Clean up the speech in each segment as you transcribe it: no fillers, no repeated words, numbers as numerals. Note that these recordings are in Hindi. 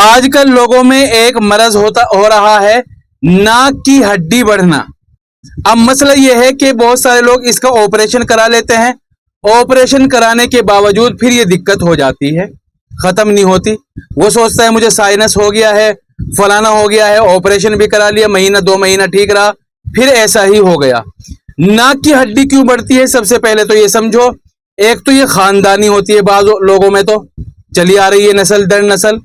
आजकल लोगों में एक मरज हो रहा है, नाक की हड्डी बढ़ना। अब मसला यह है कि बहुत सारे लोग इसका ऑपरेशन करा लेते हैं। ऑपरेशन कराने के बावजूद फिर ये दिक्कत हो जाती है, खत्म नहीं होती। वो सोचता है मुझे साइनस हो गया है, फलाना हो गया है, ऑपरेशन भी करा लिया, महीना 2 महीना ठीक रहा, फिर ऐसा ही हो गया। नाक की हड्डी क्यों बढ़ती है? सबसे पहले तो ये समझो, एक तो ये खानदानी होती है, बाज लोगों में तो चली आ रही है नस्ल दर नस्ल,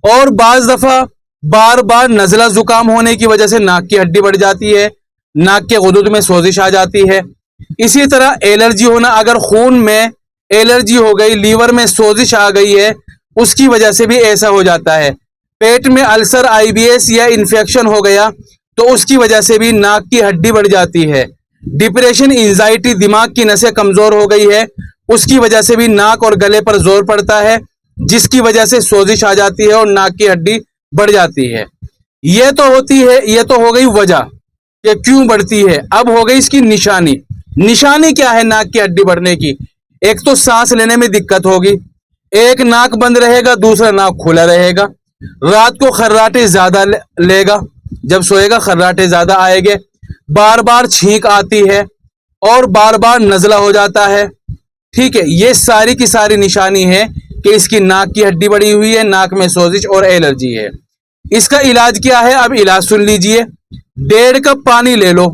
और बाज दफा बार बार नजला जुकाम होने की वजह से नाक की हड्डी बढ़ जाती है, नाक के गुदुद में सोजिश आ जाती है। इसी तरह एलर्जी होना, अगर खून में एलर्जी हो गई, लीवर में सोजिश आ गई है, उसकी वजह से भी ऐसा हो जाता है। पेट में अल्सर, आईबीएस या इन्फेक्शन हो गया तो उसकी वजह से भी नाक की हड्डी बढ़ जाती है। डिप्रेशन, एंजाइटी, दिमाग की नसें कमजोर हो गई है, उसकी वजह से भी नाक और गले पर जोर पड़ता है, जिसकी वजह से सोजिश आ जाती है और नाक की हड्डी बढ़ जाती है। यह तो होती है, यह तो हो गई वजह कि क्यों बढ़ती है। अब हो गई इसकी निशानी। निशानी क्या है नाक की हड्डी बढ़ने की? एक तो सांस लेने में दिक्कत होगी, एक नाक बंद रहेगा, दूसरा नाक खुला रहेगा। रात को खर्राटे ज्यादा लेगा, जब सोएगा खर्राटे ज्यादा आएंगे, बार बार छींक आती है और बार बार नजला हो जाता है। ठीक है, ये सारी की सारी निशानी है कि इसकी नाक की हड्डी बढ़ी हुई है, नाक में सोजिश और एलर्जी है। इसका इलाज क्या है? अब इलाज सुन लीजिए। 1.5 कप पानी ले लो,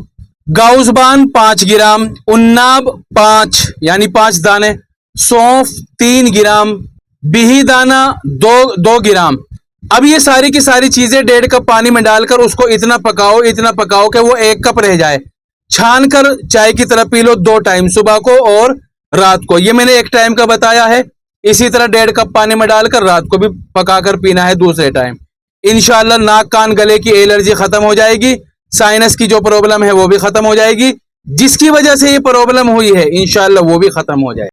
गाउसबान 5 ग्राम, उन्नाब 5 यानी 5 दाने, सौंफ 3 ग्राम, बिही दाना 2 ग्राम। अब ये सारी की सारी चीजें 1.5 कप पानी में डालकर उसको इतना पकाओ कि वो 1 कप रह जाए। छान कर चाय की तरह पी लो 2 टाइम, सुबह को और रात को। ये मैंने 1 टाइम का बताया है। इसी तरह 1.5 कप पानी में डालकर रात को भी पकाकर पीना है दूसरे टाइम। इंशाअल्लाह नाक कान गले की एलर्जी खत्म हो जाएगी, साइनस की जो प्रॉब्लम है वो भी खत्म हो जाएगी, जिसकी वजह से ये प्रॉब्लम हुई है इंशाअल्लाह वो भी खत्म हो जाए।